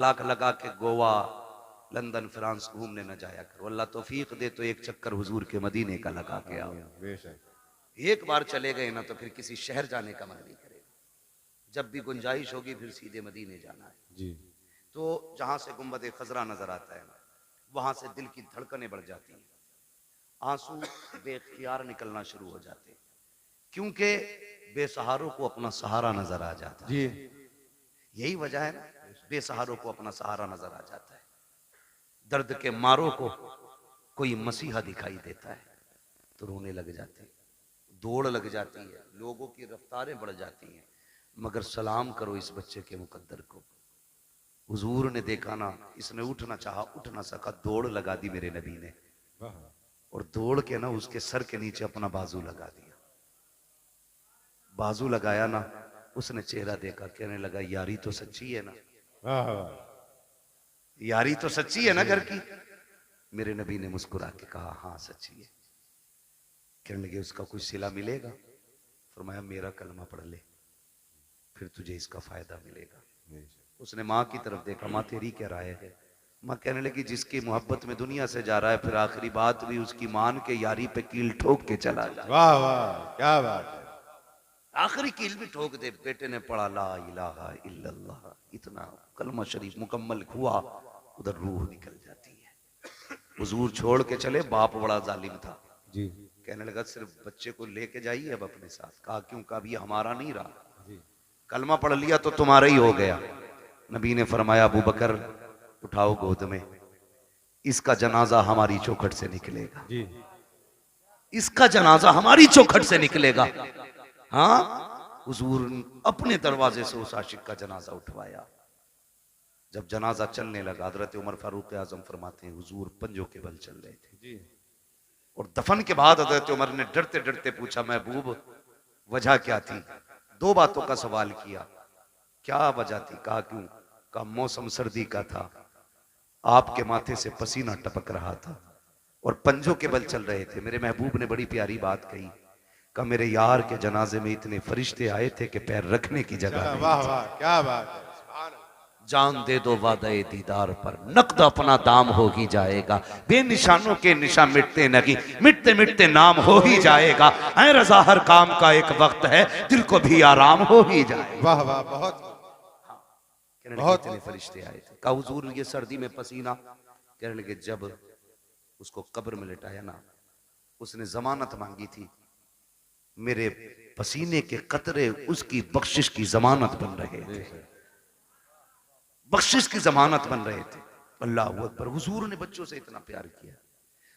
लाख लगा के Goa London France घूमने न जाया करो। अल्लाह तौफीक दे तो एक चक्कर हुजूर के मदीने का लगा के आओ। एक बार चले गए ना तो फिर किसी शहर जाने का मन नहीं करेगा। जब भी गुंजाइश होगी फिर सीधे मदीने जाना है जी। तो जहां से गुंबद खजरा नजर आता है वहां से दिल की धड़कनें बढ़ जाती हैं, आंसू बेख्तियार निकलना शुरू हो जाते हैं, क्योंकि बेसहारों को अपना सहारा नजर आ जाता है। यही वजह है ना, बेसहारों को अपना सहारा नजर आ जाता है। दर्द के मारों को कोई मसीहा दिखाई देता है तो रोने लग जाते हैं, दौड़ लग जाती है, लोगों की रफ्तारें बढ़ जाती हैं। मगर सलाम करो इस बच्चे के मुकद्दर को। हुजूर ने देखा ना, इसने उठना चाहा, उठ ना सका, दौड़ लगा दी मेरे नबी ने, और दौड़ के ना उसके सर के नीचे अपना बाजू लगा दिया। बाजू लगाया ना, उसने चेहरा देखा, कहने लगा यारी तो सच्ची है ना, यारी तो सच्ची है ना घर की। मेरे नबी ने मुस्कुरा के कहा हाँ सच्ची है। कहने लगे उसका कुछ सिला मिलेगा? फरमाया मेरा कलमा पढ़ ले, फिर तुझे इसका फायदा मिलेगा। उसने माँ की तरफ देखा, माँ तेरी क्या राय है? माँ कहने लगी जिसकी मोहब्बत में दुनिया से जा रहा है, फिर आखिरी बात भी उसकी मान के यारी पे कील ठोक के चला जाए। वाह वाह क्या बात है, आखिरी कील भी ठोक दे। बेटे ने पढ़ा ला इलाहा इल्लल्लाह, इतना कलमा शरीफ मुकम्मल हुआ, उधर रूह निकल जाती है। हुजूर छोड़ के चले, बाप बड़ा जालिम था जी। कहने लगा सिर्फ बच्चे को लेके जाइए अब अपने साथ। कहा क्यों? कहा ये हमारा नहीं रहा, कलमा पढ़ लिया तो तुम्हारा ही हो गया। नबी ने फरमाया अबू बकर उठाओ गोद में, इसका जनाजा हमारी चौखट से निकलेगा जी। इसका जनाजा हमारी चौखट से निकलेगा। हाँ, हुजूर अपने दरवाजे से उस आशिक का जनाजा उठवाया। जब जनाजा चलने लगा, हजरत उमर फारूक आजम फरमाते हैं हुजूर पंजों के बल चल रहे थे जी। और दफन के बाद हजरत उमर ने डरते डरते पूछा महबूब वजह क्या थी? दो बातों का सवाल किया। क्या वजह थी? कहा क्यों? कहा मौसम सर्दी का था, आपके माथे से पसीना टपक रहा था और पंजों के बल चल रहे थे। मेरे महबूब ने बड़ी प्यारी बात कही, कहा मेरे यार के जनाजे में इतने फरिश्ते आए थे कि पैर रखने की जगह नहीं। वाह वाह क्या बात है। जान दे दो वादे दीदार पर, नकद अपना दाम हो ही जाएगा। बेनिशानों के निशान मिटते नहीं, मिटते मिटते नाम हो ही जाएगा। ऐ रज़ा हर काम का एक वक्त है, दिल को भी आराम हो ही जाए। वाह वाह बहुत बहुत इतने फरिश्ते आए थे। कहा हुजूर ये सर्दी में पसीना? कहने लगे जब उसको कब्र में लिटाया ना, उसने जमानत मांगी थी, मेरे पसीने के कतरे उसकी बख्शिश की जमानत बन रहे थे, बख्शिश की जमानत बन रहे थे। अल्लाह अकबर। हुजूर ने बच्चों से इतना प्यार किया।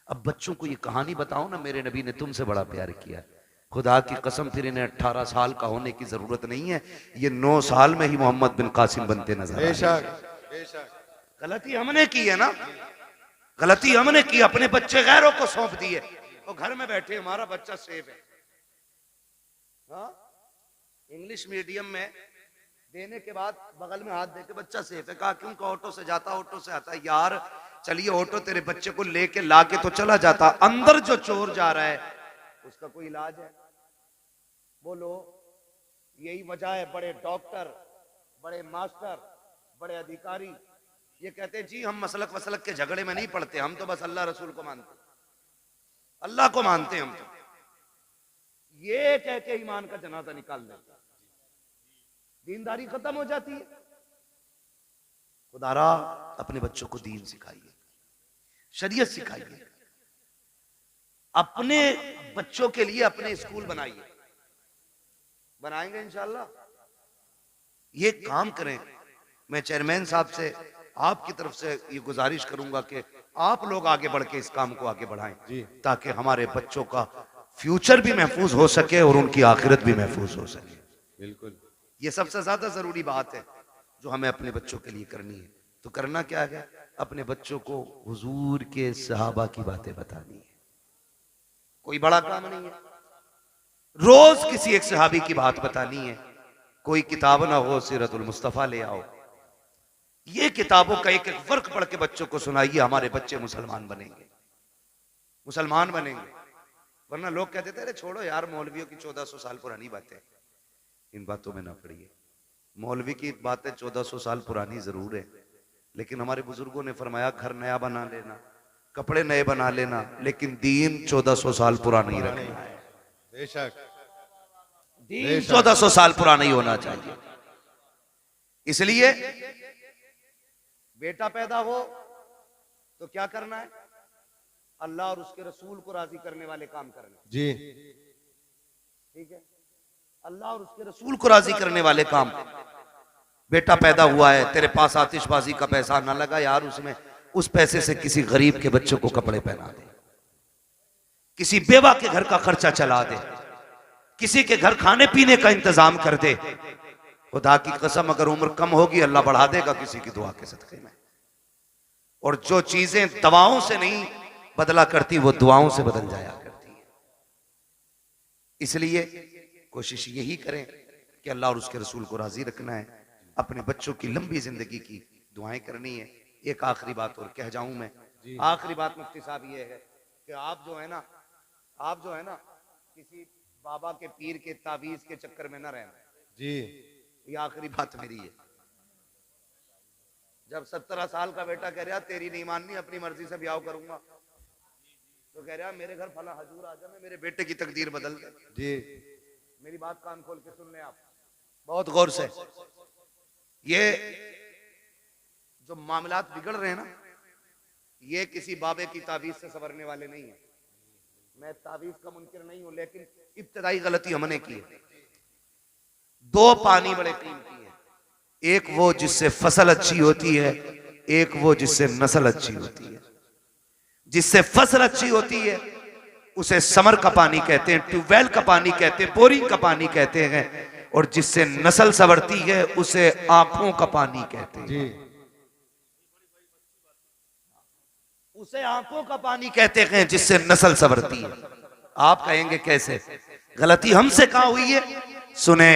अब बच्चों को ये कहानी बताओ ना, मेरे नबी ने तुमसे बड़ा प्यार किया। खुदा की कसम फिर इन्हें 18 साल का होने की जरूरत नहीं है, ये 9 साल में ही मोहम्मद बिन कासिम बनते नजर आए। गलती हमने की है ना, गलती हमने की, अपने बच्चे गैरों को सौंप दिए और घर में बैठे हमारा बच्चा सेफ है। हाँ? इंग्लिश मीडियम में देने के बाद बगल में हाथ देके बच्चा सेफ है। कहा क्यों? का ऑटो से जाता, ऑटो से आता। यार चलिए ऑटो तेरे बच्चे को लेके लाके तो चला जाता, अंदर जो चोर जा रहा है उसका कोई इलाज है? बोलो। यही वजह है बड़े डॉक्टर, बड़े मास्टर, बड़े अधिकारी ये कहते हैं जी हम मसलक वसलक के झगड़े में नहीं पड़ते, हम तो बस अल्लाह रसूल को मानते, अल्लाह को मानते हम तो। ये कह के ईमान का जनाजा निकाल देता, दीनदारी खत्म हो जाती है। खुदारा अपने बच्चों को दीन सिखाइए, शरीयत सिखाइए, अपने बच्चों के लिए अपने स्कूल बनाइए। बनाएंगे इंशाल्लाह, ये काम करें। मैं चेयरमैन साहब से आपकी तरफ से ये गुजारिश करूंगा कि आप लोग आगे बढ़ के इस काम को आगे बढ़ाएं, ताकि हमारे बच्चों का फ्यूचर भी महफूज हो सके और उनकी आखिरत भी महफूज हो सके। बिल्कुल, ये सबसे ज्यादा जरूरी बात है जो हमें अपने बच्चों के लिए करनी है। तो करना क्या है? अपने बच्चों को हुजूर के सहाबा की बातें बतानी है। कोई बड़ा काम नहीं है, रोज किसी एक सहाबी की बात बतानी है। कोई किताब ना हो, सीरतुल मुस्तफा ले आओ, ये किताबों का एक एक वर्क पढ़ के बच्चों को सुनाइए। हमारे बच्चे मुसलमान बनेंगे, मुसलमान बनेंगे। वरना लोग कहते थे अरे छोड़ो यार मौलवियों की 1400 साल पुरानी बातें, इन बातों में ना पड़िए। मौलवी की बातें 1400 साल पुरानी जरूर है, लेकिन हमारे बुजुर्गों ने फरमाया घर नया बना लेना, कपड़े नए बना लेना, लेकिन दीन 1400 साल पुराना ही रखना है। बेशक दीन 1400 साल पुराना ही होना चाहिए। इसलिए बेटा पैदा हो तो क्या करना है? अल्लाह और उसके रसूल को राजी करने वाले काम करने। जी ठीक है, अल्लाह और उसके रसूल को राजी करने वाले काम। बेटा पैदा हुआ है, तेरे पास आतिशबाजी का पैसा ना लगा यार, उसमें उस पैसे से किसी गरीब के बच्चों को कपड़े पहना दे, किसी बेवा के घर का खर्चा चला दे, किसी के घर खाने पीने का इंतजाम कर दे। खुदा की कसम अगर उम्र कम होगी अल्लाह बढ़ा देगा किसी की दुआ के सदके में। और जो चीजें दवाओं से नहीं बदला करती वो दुआओं से बदल जाया करती है। इसलिए कोशिश यही करें कि अल्लाह और उसके रसूल को राजी रखना है, अपने बच्चों की लंबी जिंदगी की दुआएं करनी है। एक आखिरी बात और कह जाऊं मैं, आखिरी बात मुफ्ती साहब ये है कि आप जो है ना किसी बाबा के पीर के तावीज के चक्कर में ना रहना जी। ये आखिरी बात मेरी है। जब 17 साल का बेटा कह रहा तेरी नहीं माननी, अपनी मर्जी से ब्याह करूंगा, तो कह रहा मेरे घर फला हजूर आ जाए, मेरे बेटे की तकदीर बदल दे। जी मेरी बात कान खोल के सुन लें आप बहुत गौर से। ये जो मामलात बिगड़ रहे हैं ना, ये किसी बाबे की तावीज से संवरने वाले नहीं है। मैं तावीज का मुनकिर नहीं हूं, लेकिन इब्तदाई गलती हमने की है। दो पानी बड़े कीमती हैं, एक वो जिससे फसल अच्छी होती है, एक वो जिससे नस्ल अच्छी होती है। जिससे फसल अच्छी होती है उसे समर का पानी कहते हैं, ट्यूबवेल का पानी कहते हैं, बोरिंग का पानी कहते हैं। और जिससे नस्ल संवरती है उसे आंखों का पानी कहते हैं। जी उसे आंखों का पानी कहते हैं जिससे नस्ल संवरती है। आप कहेंगे कैसे? गलती हमसे कहां हुई है? सुने,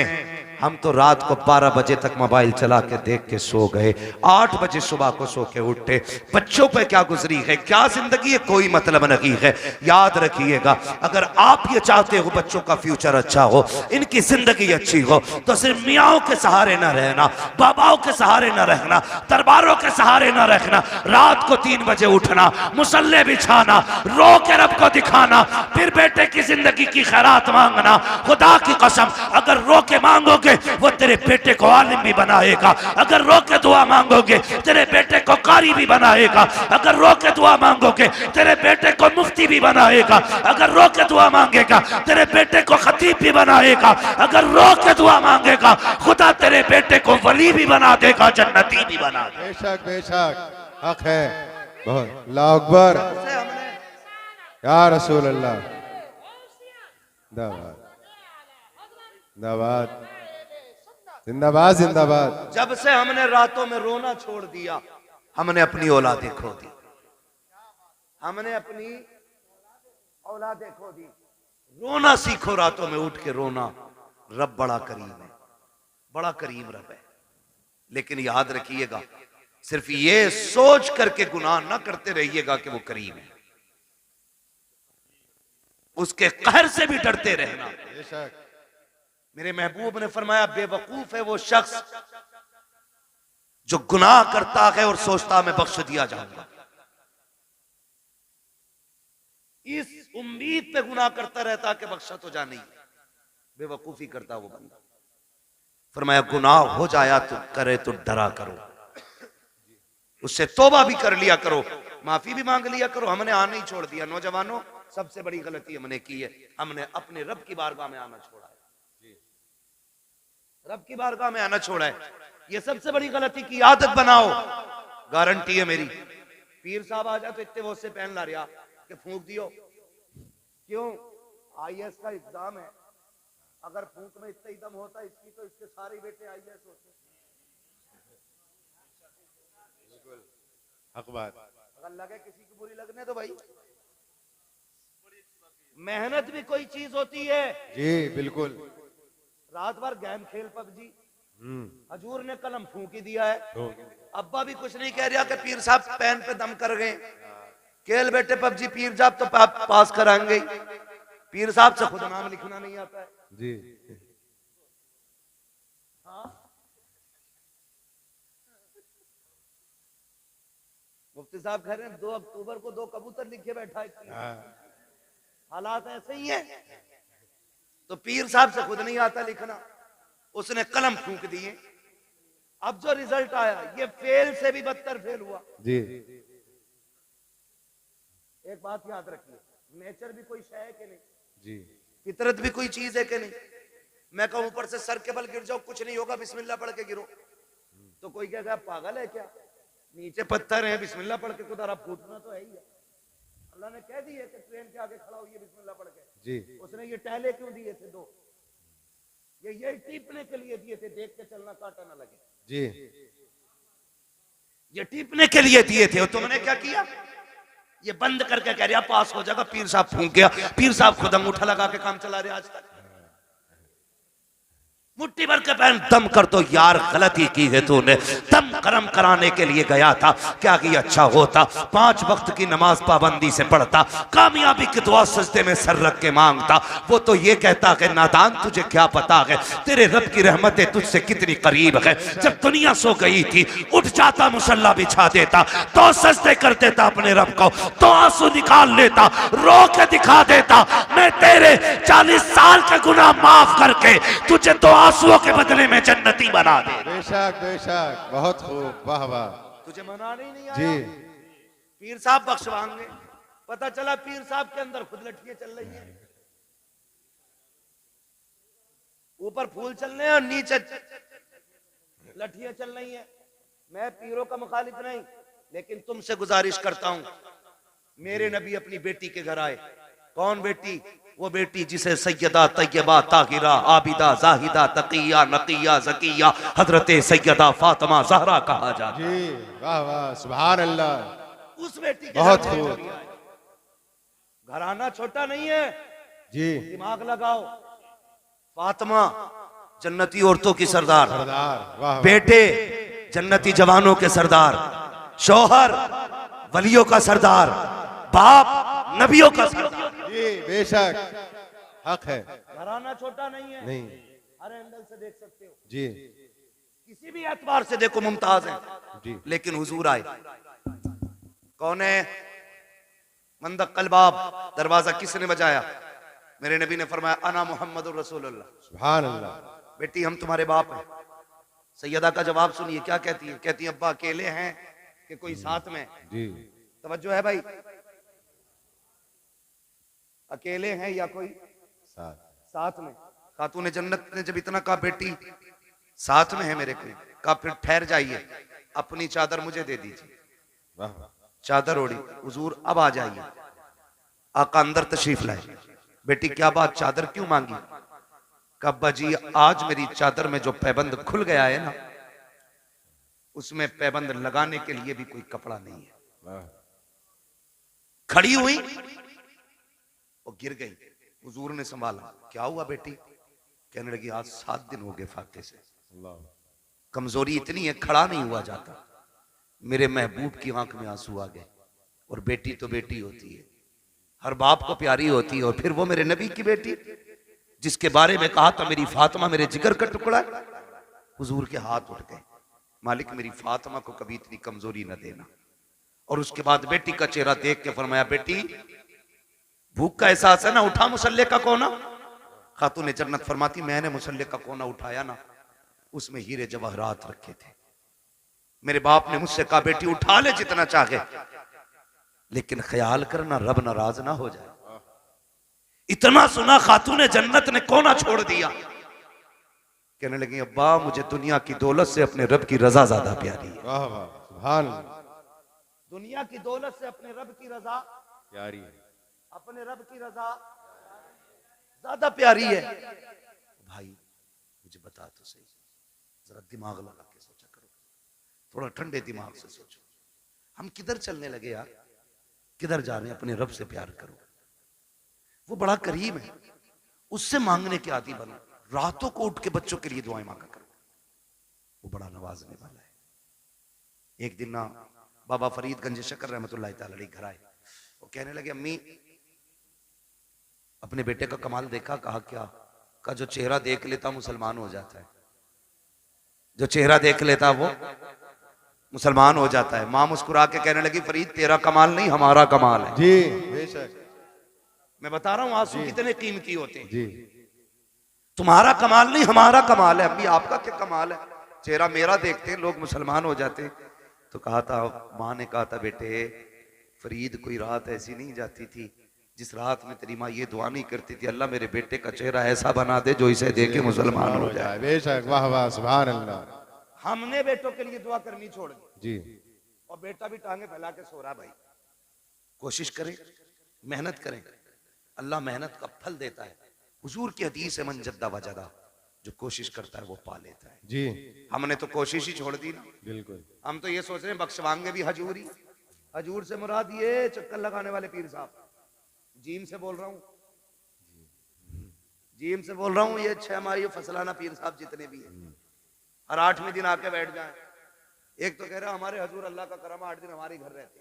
हम तो रात को 12 बजे तक मोबाइल चला के देख के सो गए, 8 बजे सुबह को सो के उठे। बच्चों पे क्या गुजरी है, क्या जिंदगी है, कोई मतलब नहीं है। याद रखिएगा, अगर आप ये चाहते हो बच्चों का फ्यूचर अच्छा हो, इनकी जिंदगी अच्छी हो, तो सिर्फ मियाओं के सहारे ना रहना, बाबाओं के सहारे ना रहना, दरबारों के सहारे ना रखना। रात को 3 बजे उठना, मुसल्ले बिछाना, रो के रब को दिखाना, फिर बेटे की जिंदगी की खैरात मांगना। खुदा की कसम अगर रो के मांगोगे वो तेरे बेटे को आलिम भी बनाएगा, अगर रो के दुआ मांगोगे तेरे बेटे को कारी भी बनाएगा, अगर रो के दुआ मांगोगे तेरे बेटे को मुफ्ती भी बनाएगा, अगर रो के दुआ मांगेगा तेरे बेटे को खतीब भी बनाएगा, अगर रो के दुआ मांगेगा खुदा तेरे बेटे को वली भी बना देगा, जन्नती भी बना देगा। बेशक बेशक हक है बहुत। अल्लाह अकबर या रसूल अल्लाह। जिंदाबाद जिंदाबाद जिंदाबाद जिंदाबाद। जब से हमने रातों में रोना छोड़ दिया, हमने अपनी औलादें खो दी, हमने अपनी औलादें खो दी। रोना सीखो, रातों में उठ के रोना। रब बड़ा करीम है, बड़ा करीम रब है। लेकिन याद रखिएगा, सिर्फ ये सोच करके गुनाह ना करते रहिएगा कि वो करीम है, उसके कहर से भी डरते रहना। बेशक मेरे महबूब ने फरमाया बेवकूफ है वो शख्स जो गुनाह करता है और सोचता मैं बख्श दिया जाऊंगा। इस उम्मीद पे गुनाह करता रहता कि बख्शा तो जाने ही, बेवकूफी करता वो बंदा। फरमाया गुनाह हो जाया तो करे तो डरा करो, उससे तौबा भी कर लिया करो, माफी भी मांग लिया करो। हमने आना ही छोड़ दिया। नौजवानों, सबसे बड़ी गलती हमने की है, हमने अपने रब की बारगाह में आना छोड़ा है, रब की बारगाह में आना छोड़ा है। ये सबसे बड़ी गलती की आदत बनाओ, गारंटी है मेरी। पीर साहब आ जाए तो इतने वो से पहन ला रहा कि फूंक दियो। क्यों? आईएएस का एग्जाम है, अगर फूंक में इतना ही दम होता इसकी तो इसके सारे बेटे आईएएस होते। हक बात। अगर लगे किसी की बुरी लगने तो भाई, मेहनत भी कोई चीज होती है। जी बिल्कुल। रात भर गेम खेल पबजी, हजूर ने कलम फूंक ही दिया है। अब्बा भी कुछ नहीं कह रहा कि पीर साहब पेन पे दम कर गए, खेल बेटे पबजी, पीर साहब तो पास कराएंगे। पीर साहब से खुद नाम लिखना नहीं आता है जी। मुफ्ती साहब कह रहे हैं 2 अक्टूबर को 2 कबूतर लिखे बैठा है। हाँ, हालात ऐसे ही है। तो पीर साहब से खुद नहीं आता लिखना, उसने कलम फूंक दिए। अब जो रिजल्ट आया ये फेल से भी बदतर फेल हुआ। जी एक बात याद रखिए, नेचर भी कोई शय है कि नहीं, जी फितरत भी कोई चीज है कि नहीं। मैं कहूं ऊपर से सर के बल गिर जाओ कुछ नहीं होगा, बिस्मिल्लाह पढ़ के गिरो, तो कोई कहेगा पागल है क्या, नीचे पत्थर है बिस्मिल्लाह पढ़ के खुदा फूटना तो है ही है। अल्लाह ने कह दिए कि ट्रेन के आगे खड़ा होइए बिस्मिल्लाह पढ़ के। जी उसने ये टहले क्यों दिए थे 2? ये टीपने के लिए दिए थे, देख के चलना कांटा ना लगे। जी ये टीपने के लिए दिए थे। और तुमने क्या किया, ये बंद करके कह रहा पास हो जाएगा, पीर साहब फूंक गया। पीर साहब खुद अंगूठा लगा के काम चला रहे आज तक। मुट्ठी भर के पहन दम कर तो यार गलती की है तूने, दम करम कराने के लिए गया था, क्या कि अच्छा होता 5 वक्त की नमाज पाबंदी से पढ़ता, कामयाबी की दुआ सजदे में सर रख के मांगता। वो तो ये कहता कि नादान तुझे क्या पता है तेरे रब की रहमतें तुझसे कितनी करीब है। जब दुनिया सो गई थी उठ जाता, मुसल्ला बिछा देता, तो सजदे कर देता अपने रब को, तो आंसू निकाल लेता, रो के दिखा देता मैं तेरे 40 साल के गुनाह माफ करके तुझे तो आंसुओं के बदले में जन्नती बना दे। बेशक बेशक, बहुत खूब, वाह वाह। तुझे मनाने ही नहीं आया। जी पीर साहब बख्शवाएंगे, पता चला पीर साहब के अंदर खुद लठियां चल रही हैं, ऊपर फूल चल रहे हैं और नीचे लठियां चल रही हैं। मैं पीरों का मुखालिफ नहीं, लेकिन तुमसे गुजारिश करता हूं, मेरे नबी अपनी बेटी के घर आए। कौन बेटी? वो बेटी जिसे सैयदा तैयबा ताहिरा आबिदा जाहिदा तकिया नकिया जकिया हजरत सैयदा फातिमा ज़हरा कहा जाता है। जी वाह वाह, सुभान अल्लाह। उस बेटी के बहुत घर में खूब। नबी आए। घराना छोटा नहीं है, जी दिमाग लगाओ। फातिमा जन्नती औरतों की सरदार, सरदार, वाह वाह। बेटे जन्नती जवानों के सरदार, शौहर वलियों का सरदार, बाप नबियों का सरदार। जी बेशक, हक है। घराना छोटा नहीं है, नहीं हर एंगल से देख सकते हो, जी किसी भी एतबार से देखो मुमताज है। जी लेकिन हुजूर आए, कौन है? मंदक कलबाब, दरवाजा किसने बजाया? मेरे नबी ने फरमाया अना मोहम्मद रसूलुल्लाह। सुभान अल्लाह। बेटी हम तुम्हारे बाप हैं। सैयदा का जवाब सुनिए, क्या कहती है? कहती है अब्बा अकेले हैं कि कोई साथ में? जी तवज्जो है भाई, अकेले हैं या कोई साथ में? खातून जन्नत ने जब इतना कहा बेटी साथ में है मेरे को, कहा फिर ठहर जाइए, अपनी चादर मुझे दे दीजिए। वाह वाह। चादर ओढ़ी, हुजूर अब आ जाइए। आका अंदर तशरीफ लाए। बेटी क्या बात, चादर क्यों मांगी? कहा अब्बा जी आज मेरी चादर में जो पैबंद खुल गया है ना, उसमें पैबंद लगाने के लिए भी कोई कपड़ा नहीं है। वाह। खड़ी हुई और गिर गई। हुजूर ने संभाला, क्या हुआ बेटी? कहने लगी आज 7 दिन हो गए फाके से, अल्लाह। कमजोरी इतनी है खड़ा नहीं हुआ जाता। मेरे महबूब की आंख में आंसू आ गए। और बेटी तो बेटी होती है, हर बाप को प्यारी होती है, और फिर वो मेरे नबी की बेटी जिसके बारे में कहा था मेरी फातिमा मेरे जिगर का टुकड़ा है। हुजूर के हाथ उठ गए, मालिक मेरी फातिमा को कभी इतनी कमजोरी न देना। और उसके बाद बेटी का चेहरा देख के फरमाया बेटी भूख का एहसास है ना, उठा मुसल्ले का कोना। खातून जन्नत फरमाती मैंने मुसल्ले का कोना उठाया ना, उसमें हीरे जवाहरात रखे थे। मेरे बाप ने मुझसे कहा बेटी उठा ले जितना चाहे, लेकिन ख्याल करना रब नाराज ना हो जाए। इतना सुना खातून जन्नत ने कोना छोड़ दिया। कहने लगी अब्बा मुझे दुनिया की दौलत से अपने रब की रजा ज्यादा प्यारी है। वाह वाह, सुभान अल्लाह। दुनिया की दौलत से अपने रब की रजा प्यारी है। अपने रब की रजा ज्यादा प्यारी है। भाई मुझे बता तो सही, जरा दिमाग लगा के सोचा करो, थोड़ा ठंडे दिमाग से सोचो, हम किधर चलने लगे यार, किधर जा रहे हैं? अपने रब से प्यार करो, वो बड़ा करीम है, उससे मांगने के आदि बनो। रातों को उठ के बच्चों के लिए दुआएं मांगा करो, वो बड़ा नवाजने वाला है। एक दिन ना बाबा फरीद गंज शक्कर रहमतुल्लाह तआला अलैह घर आए, वो कहने लगे अम्मी अपने बेटे का कमाल देखा? कहा क्या? का जो चेहरा देख लेता मुसलमान हो जाता है, जो चेहरा देख लेता वो मुसलमान हो जाता है। माँ मुस्कुरा के कहने लगी फरीद तेरा कमाल नहीं हमारा कमाल है। जी बेशक। मैं बता रहा हूँ आंसू कितने कीमती होते हैं। जी तुम्हारा कमाल नहीं हमारा कमाल है। अम्मी आपका क्या कमाल है? चेहरा मेरा देखते लोग मुसलमान हो जाते। तो कहा था, माँ ने कहा था बेटे फरीद कोई रात ऐसी नहीं जाती थी जिस रात में तेरी माँ ये दुआ नहीं करती थी, अल्लाह मेरे बेटे का चेहरा ऐसा बना दे जो इसे देख के मुसलमान हो जाए। बेशक, वाह वाह, सुभान अल्लाह। हमने बेटों के लिए दुआ करनी छोड़ दी जी। और बेटा भी टांगे फैला के सो रहा। भाई कोशिश करें, मेहनत करें, अल्लाह मेहनत का फल देता है। हुजूर की हदीस है मन जद्दा वजदा, जो कोशिश करता है वो पा लेता है। जी हमने तो कोशिश ही छोड़ दी ना। बिल्कुल। हम तो ये सोच रहे हैं बख्शवाएंगे भी हजूरी। हजूर से मुराद ये चक्कर लगाने वाले पीर साहब। जीम से बोल रहा हूँ, जीम से बोल रहा हूँ। ये 6 माही फसलाना पीर साहब जितने भी हैं, हर 8वें दिन आके बैठ जाए। एक तो कह रहा हमारे हजूर अल्लाह का करम 8 दिन हमारे घर रहते।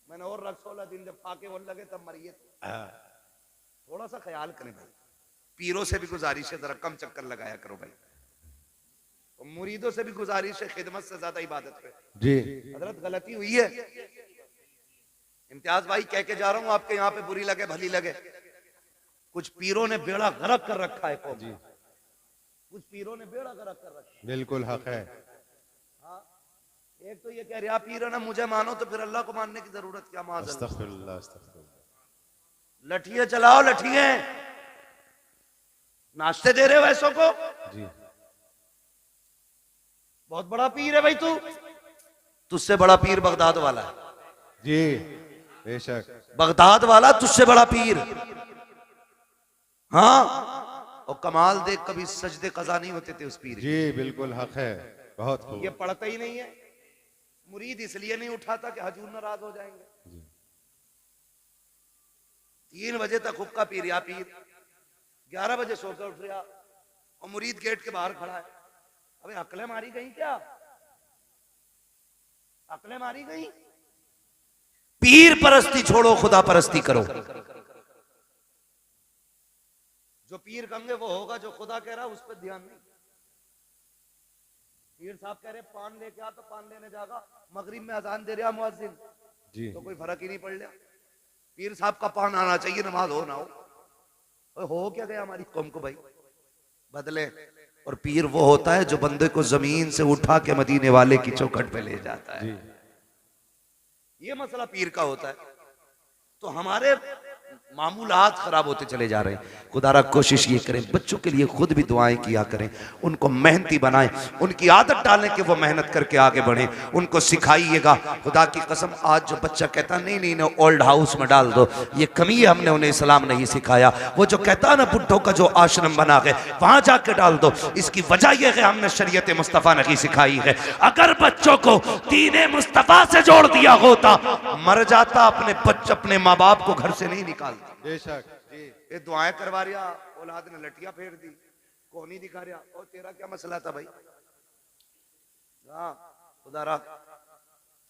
मैंने और रख 16 दिन जब फाके बोल लगे तब मरिए। थोड़ा सा ख्याल करें भाई। पीरों से भी गुजारिश है जरा कम चक्कर लगाया करो भाई। और मुरीदों से भी गुजारिश है खिदमत से ज्यादा इबादत पे। जी हजरत गलती हुई है। इम्तियाज भाई कह के जा रहा हूं, आपके यहाँ पे बुरी लगे भली लगे, कुछ पीरों ने बेड़ा गर्क कर रखा है कौम। कुछ पीरों ने बेड़ा गर्क कर रखा है। बिल्कुल हक है। हाँ, एक तो ये कह रहा पीर ना मुझे मानो तो फिर अल्लाह को मानने की जरूरत क्या। अस्तगफिरुल्लाह, अस्तगफिरुल्लाह। लठिए चलाओ, लठिए नाश्ते दे रहे हो ऐसों को। जी बहुत बड़ा पीर है भाई तू। तुझसे बड़ा पीर बगदाद वाला है। जी बेशक। बगदाद वाला तुझसे बड़ा पीर। हाँ, और कमाल देख कभी सजदे कज़ा नहीं होते थे उस पीर। जी बिल्कुल हक है। बहुत खूब। ये पढ़ता ही नहीं है। मुरीद इसलिए नहीं उठाता कि हजूर नाराज हो जाएंगे। 3 बजे तक हुक्का पी रहा पीर, 11 बजे सोकर उठ रहा और मुरीद गेट के बाहर खड़ा है। अबे अकलें मारी गई क्या? अकलें मारी गई? पीर परस्ती छोड़ो, खुदा परस्ती करो। जो पीर कहेंगे वो होगा, जो खुदा कह रहा है उस पर ध्यान नहीं। पीर साहब कह रहे पान लेके आ तो पान लेने जागा, मगरिब में अजान दे रहा मुअज्जिन जी तो कोई फर्क ही नहीं पड़ लिया। पीर साहब का पान आना चाहिए, नमाज हो ना हो क्या गया हमारी कौम को भाई बदले। और पीर वो होता है जो बंदे को जमीन से उठा के मदीने वाले की चौखट पे ले जाता है। ये मसला पीर का होता है। तो हमारे मामूलात खराब होते चले जा रहे हैं। खुदारा कोशिश ये करें बच्चों के लिए खुद भी दुआएं किया करें, उनको मेहनती बनाएं, उनकी आदत डालें कि वो मेहनत करके आगे बढ़ें, उनको सिखाइएगा। खुदा की कसम आज जो बच्चा कहता नहीं नहीं ना ओल्ड हाउस में डाल दो, ये कमी है, हमने उन्हें इस्लाम नहीं सिखाया। वो जो कहता ना बुढ़ों का जो आश्रम बना है वहां जाके डाल दो, इसकी वजह यह है हमने शरीयत मुस्तफ़ा नहीं सिखाई है। अगर बच्चों को दीन मुस्तफ़ा से जोड़ दिया होता, मर जाता अपने बच्चे अपने माँ बाप को घर से नहीं निकालता। बेशक जी। ये दुआएं करवा रिया, औलाद ने लटिया फेर दी, कौन ही दिखा रहा। और तेरा क्या मसला था भाई? हाँ खुदारा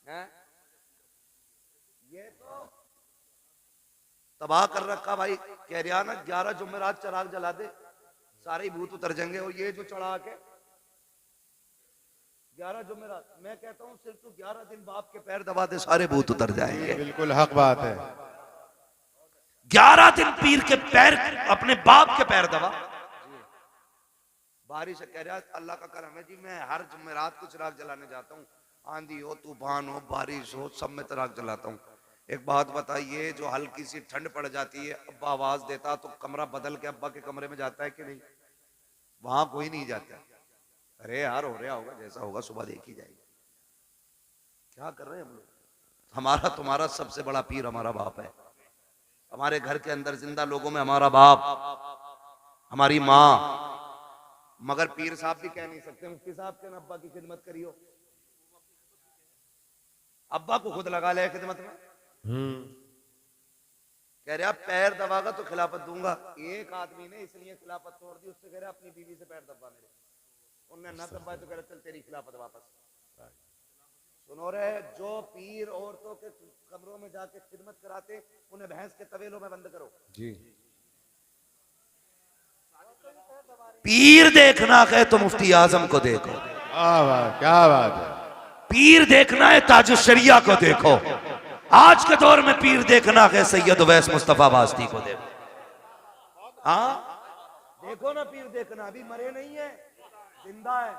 है ये तो तबाह कर रखा भाई। कह रहा ना 11 जुमेरात चराग जला दे सारे भूत उतर जाएंगे। और ये जो चढ़ा के 11 जुमेरात, मैं कहता हूँ सिर्फ तू 11 दिन बाप के पैर दबा दे सारे भूत उतर जाएंगे। बिल्कुल हक बात है। 11 दिन पीर के पैर अपने बाप के पैर दबा। बारिश कह रहा अल्लाह का करम है जी, मैं हर जुमेरात को चिराग जलाने जाता हूँ, आंधी हो तूफान हो बारिश हो सब में चिराग जलाता हूँ। एक बात बताइए, जो हल्की सी ठंड पड़ जाती है अब्बा आवाज देता तो कमरा बदल के अब्बा के कमरे में जाता है कि नहीं? वहां कोई नहीं जाता। अरे यार हो रहा होगा जैसा होगा सुबह देखी जाएगी। क्या कर रहे हैं हम लोग? हमारा तुम्हारा सबसे बड़ा पीर हमारा बाप है। हमारे घर के अंदर जिंदा लोगों में हमारा बाप, हमारी माँ। मगर पीर साहब भी कह नहीं सकते मुफ्ती साहब के अब्बा की खिदमत करियो। अब्बा को खुद लगा ले खिदमत में। कह रहा पैर दबागा तो खिलाफत दूंगा। एक आदमी ने इसलिए खिलाफत तोड़ दी, उससे कह रहा अपनी बीवी से पैर दबा मेरे। उनने ना दबाए तो कह रहा चल तेरी खिलाफत वापस। सुनो रे, जो पीर औरतों के कमरों में जाके खिदमत कराते उन्हें भैंस के तवेलों में बंद करो जी। पीर देखना है तो मुफ्ती आजम को देखो। वाह वाह क्या बात है। पीर देखना है ताजुश शरिया को देखो। आज के दौर में पीर देखना है सैयद उवैस मुस्तफा वास्ती को देखो। हाँ देखो ना, पीर देखना, अभी मरे नहीं है, जिंदा है।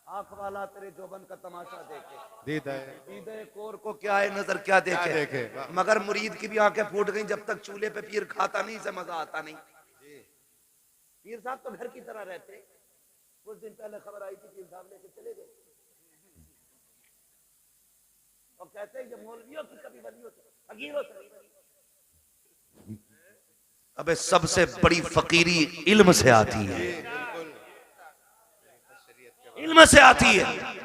आंख वाला तेरे जोबन का तमाशा देखे, दीदे कोर को क्या है नजर क्या देखे। मगर मुरीद की भी आंखें फूट गई, जब तक चूल्हे पे पीर खाता नहीं से मजा आता नहीं। पीर साहब तो घर की तरह रहते। कुछ दिन पहले खबर आई थी पीर साहब लेके चले गए, और कहते हैं ये मौलवियों की कभी वलियों से फकीरों से नहीं। अबे सबसे बड़ी फकीरी इल्म से आती है, इल्म से आती है।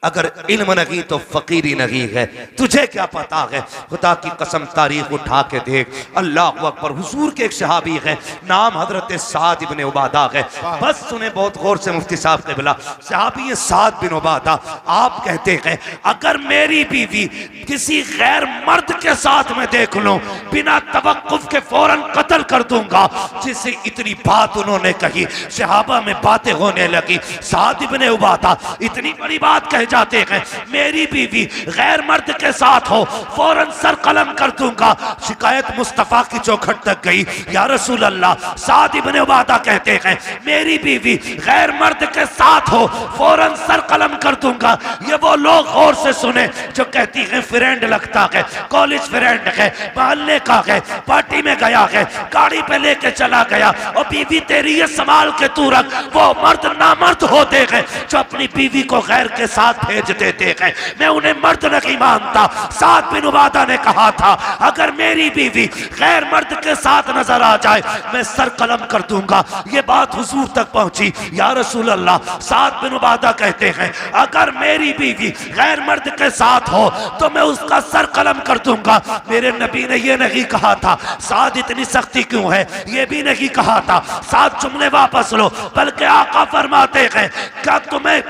अगर इल्म नहीं तो फकीरी नहीं है। तुझे क्या पता है, खुदा की कसम तारीख उठा के देख। अल्लाह अकबर। हुजूर के एक सहाबी है, नाम हजरत साद इब्ने उबादा है। बस सुने बहुत गौर से मुफ्ती साहब के बिला। सहाबी साद बिन उबादा, आप कहते हैं अगर मेरी बीवी किसी गैर मर्द के साथ में देख लूं, बिना तवक्कुफ के फौरन कत्ल कर दूंगा। जिससे इतनी बात उन्होंने कही, सहाबा में बातें होने लगी। साद इब्ने उबादा इतनी बड़ी बात कह जाते हैं, मेरी बीवी गैर मर्द के साथ हो फौरन सर कलम कर दूंगा। शिकायत मुस्तफा की चौखट तक गई। या रसूल अल्लाह, साद इब्ने उबादा कहते हैं मेरी बीवी गैर मर्द के साथ हो फौरन सर कलम कर दूंगा। ये वो लोग गौर से सुने जो कहती है फ्रेंड लगता है, कॉलेज फ्रेंड है, मोहल्ले का है, पार्टी में गया है, गाड़ी पे लेके चला गया, और बीवी तेरी ये संभाल के तू रख। वो मर्द नामर्द होते हैं जो अपनी बीवी को गैर के साथ भेज देते हैं, मैं उन्हें मर्द नहीं मानता। साद बिन उबादा ने कहा था अगर मेरी बीवी गैर मर्द के साथ नजर आ जाए मैं सर कलम कर दूंगा। ये बात हुजूर तक पहुंची। या रसूल अल्लाह, साद बिन उबादा कहते हैं अगर मेरी बीवी गैर मर्द के साथ हो तो मैं उसका सर कलम कर दूंगा। मेरे नबी ने ये नहीं कहा था साद इतनी सख्ती क्यों है, ये भी नहीं कहा था। साद जुमले वापस लो, बल्कि आका फरमाते हैं क्या तुम्हें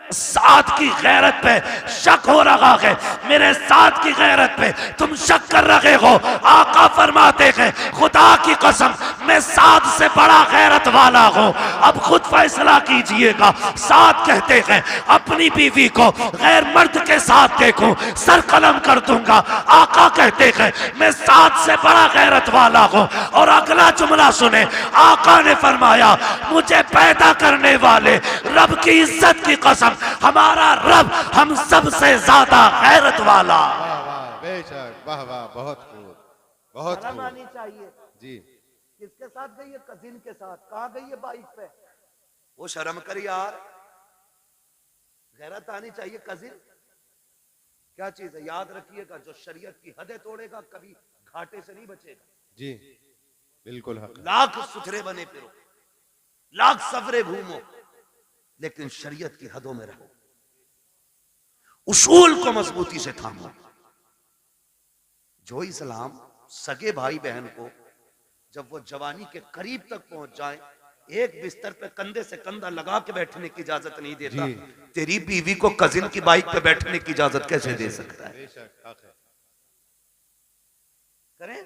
साद की गैरत पे शक हो रहा है, मेरे साद की गैरत पे तुम शक कर रहे हो। आका फरमाते हैं खुदा की कसम मैं साद से बड़ा गैरत वाला हूं, अब खुद फैसला कीजिएगा। साद कहते हैं अपनी बीवी को गैर मर्द के साथ देखूं सर कलम कर दूंगा। आका कहते हैं मैं साद से बड़ा गैरत वाला हूं। और अगला जुमला सुने, आका ने फरमाया मुझे पैदा करने वाले रब की इज्जत की कसम हमारा रब हम सब से ज्यादा गैरत वाला। वाह वाह बेशक, वाह वाह, बहुत खूब, बहुत खूब। आनी चाहिए जी। किसके साथ गई है? कजिन के साथ। कहाँ गई है? बाइक पे। वो शर्म कर यार, गैरत आनी चाहिए। कजिन क्या चीज है? याद रखिएगा जो शरीयत की हदें तोड़ेगा कभी घाटे से नहीं बचेगा। जी बिल्कुल हक। लाख सुथरे बने फिरो, लाख सफरे घूमो, लेकिन शरीयत की हदों में रहो, उसूल को मजबूती से थामो। जो इस्लाम सगे भाई बहन को जब वो जवानी के करीब तक पहुंच जाए एक बिस्तर पे कंधे से कंधा लगा के बैठने की इजाजत नहीं देता, तेरी बीवी को कजिन की बाइक पे बैठने की इजाजत कैसे दे सकता है? करें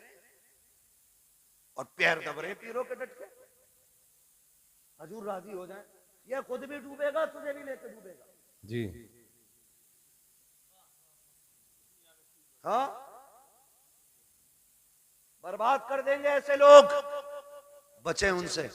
और पैर दब रहे पीरों के डट के, हजूर राजी हो जाए, यह खुद भी डूबेगा तुझे भी लेके डूबेगा। जी हाँ, बर्बाद कर देंगे ऐसे लोग, बचे उनसे।